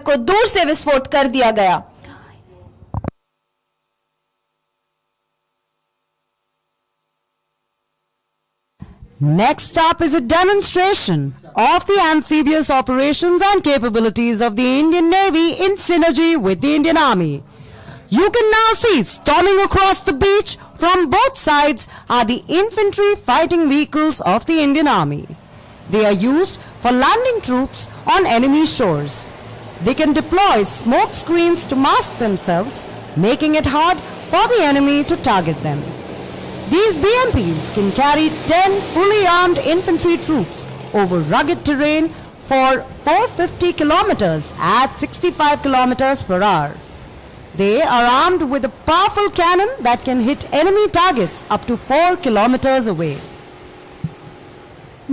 को दूर से विस्फोट कर दिया गया। Next up is a demonstration of the amphibious operations and capabilities of the Indian Navy in synergy with the Indian Army. You can now see storming across the beach from both sides are the infantry fighting vehicles of the Indian Army. They are used for landing troops on enemy shores. They can deploy smoke screens to mask themselves, making it hard for the enemy to target them. These BMPs can carry 10 fully armed infantry troops over rugged terrain for 450 kilometers at 65 kilometers per hour. They are armed with a powerful cannon that can hit enemy targets up to 4 kilometers away.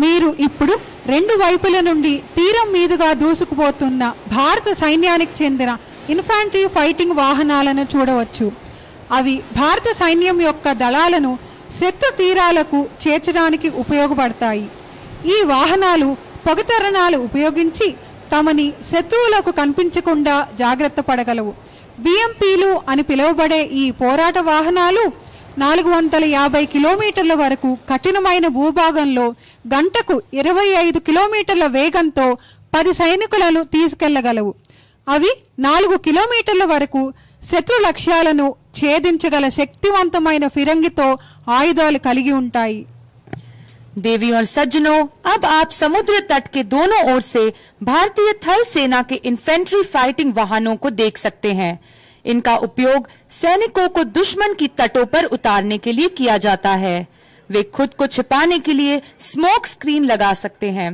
మీరు ఇప్పుడు రెండు వైపుల నుండి తీరం మీదుగా దూసుకుపోతున్న భారత సైన్యానికి చెందిన ఇన్ఫాంట్రీ ఫైటింగ్ వాహనాలను చూడవచ్చు. అవి భారత సైన్యం యొక్క దళాలను శత్రు తీరాలకు చేర్చడానికి ఉపయోగపడతాయి. ఈ వాహనాలు పొగతరణాలు ఉపయోగించి తమని శత్రువులకు కనిపించకుండా జాగ్రత్త పడగలవు. బిఎంపీలు అని పిలువబడే ఈ పోరాట వాహనాలు 450 కిలోమీటర్ల వరకు కఠినమైన భూభాగంలో గంటకు 25 కిలోమీటర్ల వేగంతో 10 సైనికులను తీసుకెళ్లగలవు. అవి 4 కిలోమీటర్ల వరకు శత్రు లక్ష్యాలను ఛేదించగల శక్తివంతమైన ఫిరంగితో ఆయుధాలు కలిగి ఉంటాయి. देवी और सज्जनों, अब आप समुद्र तट के दोनों ओर से भारतीय थल सेना के इन्फेंट्री फाइटिंग वाहनों को देख सकते हैं. इनका उपयोग सैनिकों को दुश्मन की तटों पर उतारने के लिए किया जाता है. वे खुद को छिपाने के लिए स्मोक स्क्रीन लगा सकते हैं,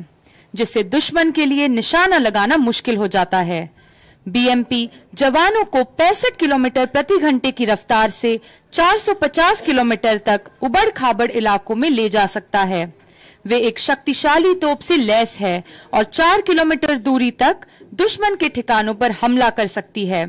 जिससे दुश्मन के लिए निशाना लगाना मुश्किल हो जाता है. बीएमपी जवानों को 65 किलोमीटर प्रति घंटे की रफ्तार से 450 किलोमीटर तक उबड़ खाबड़ इलाकों में ले जा सकता है. वे एक शक्तिशाली तोप से लैस है और 4 किलोमीटर दूरी तक दुश्मन के ठिकानों पर हमला कर सकती है.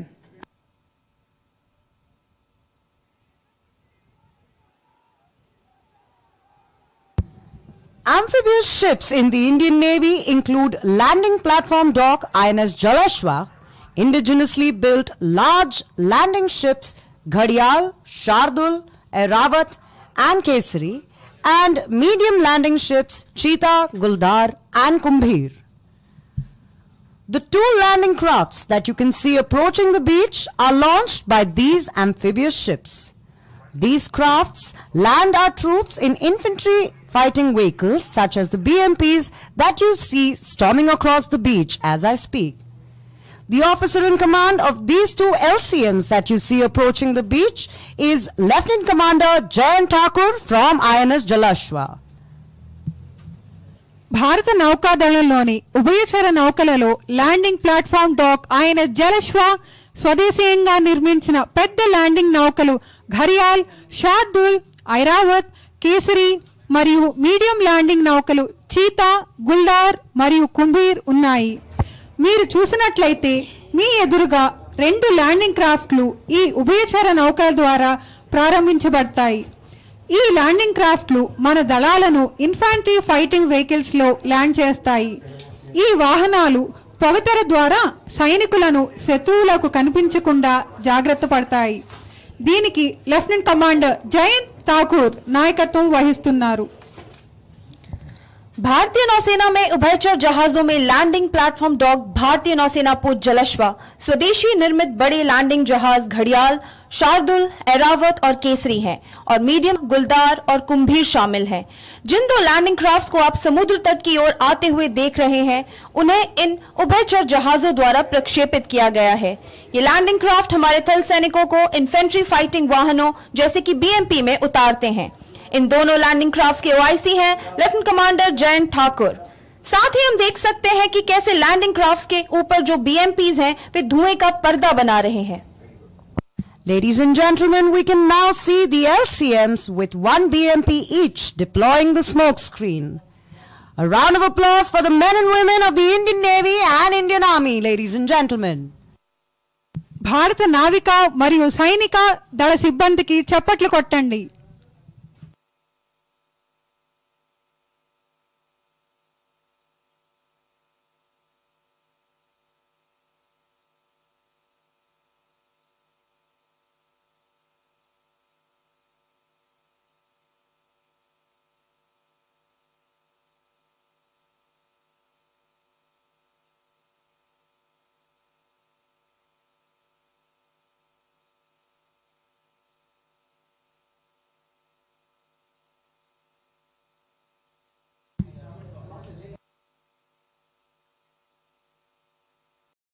Amphibious ships in the Indian Navy include landing platform dock INS Jalashwa, indigenously built large landing ships Ghadial, Shardul, Airavat and Kesari, and medium landing ships Cheetah, Guldar and Kumbhir. The 2 landing crafts that you can see approaching the beach are launched by these amphibious ships. These crafts land our troops in infantry fighting vehicles such as the BMPs that you see storming across the beach as I speak. The officer in command of these 2 LCMs that you see approaching the beach is Lieutenant Commander Jayant Thakur from INS Jalashwa. భారత నౌకాదళంలోని ఉభయచర నౌకలలో landing platform dock INS జలశ్వా స్వదేశీయంగా నిర్మించిన పెద్ద landing నౌకలు ఘరియాల్, షార్దుల్, ఐరావత్, కేసరి మరియు medium landing నౌకలు cheetah, గుల్దార్ మరియు కుంభీర్ ఉన్నాయి. మీరు చూసినట్లయితే మీ ఎదురుగా 2 ల్యాండింగ్ క్రాఫ్ట్లు ఈ ఉభయచర నౌకల ద్వారా ప్రారంభించబడతాయి. ఈ ల్యాండింగ్ క్రాఫ్ట్లు మన దళాలను ఇన్ఫాంట్రీ ఫైటింగ్ వెహికల్స్ లో ల్యాండ్ చేస్తాయి. ఈ వాహనాలు పొగతెర ద్వారా సైనికులను శత్రువులకు కనిపించకుండా జాగ్రత్త పడతాయి. దీనికి లెఫ్టినెంట్ కమాండర్ జయంత్ ఠాకూర్ నాయకత్వం వహిస్తున్నారు. भारतीय नौसेना में उभयचर जहाजों में लैंडिंग प्लेटफॉर्म डॉक भारतीय नौसेना पोत जलश्वा, स्वदेशी निर्मित बड़े लैंडिंग जहाज घड़ियाल, शार्दुल, ऐरावत और केसरी हैं और मीडियम गुलदार और कुंभीर शामिल हैं. जिन 2 लैंडिंग क्राफ्ट को आप समुद्र तट की ओर आते हुए देख रहे हैं, उन्हें इन उभयचर जहाजों द्वारा प्रक्षेपित किया गया है. ये लैंडिंग क्राफ्ट हमारे थल सैनिकों को इन्फेंट्री फाइटिंग वाहनों जैसे कि बीएमपी में उतारते हैं. इन दोनों लैंडिंग क्राफ्ट्स के ओआईसी हैं लेफ्टिनेंट कमांडर जयंत ठाकुर. साथ ही हम देख सकते हैं कि कैसे लैंडिंग क्राफ्ट्स के ऊपर जो बीएमपीज हैं वे धुएं का पर्दा बना रहे हैं. Ladies and gentlemen, we can now see the LCMs with 1 BMP each deploying the smoke screen. A round of applause for the men and women of the Indian Navy and Indian Army, ladies and gentlemen. భారత నావిక మరియు సైనిక దళ సిబ్బందికి చప్పట్లు కొట్టండి.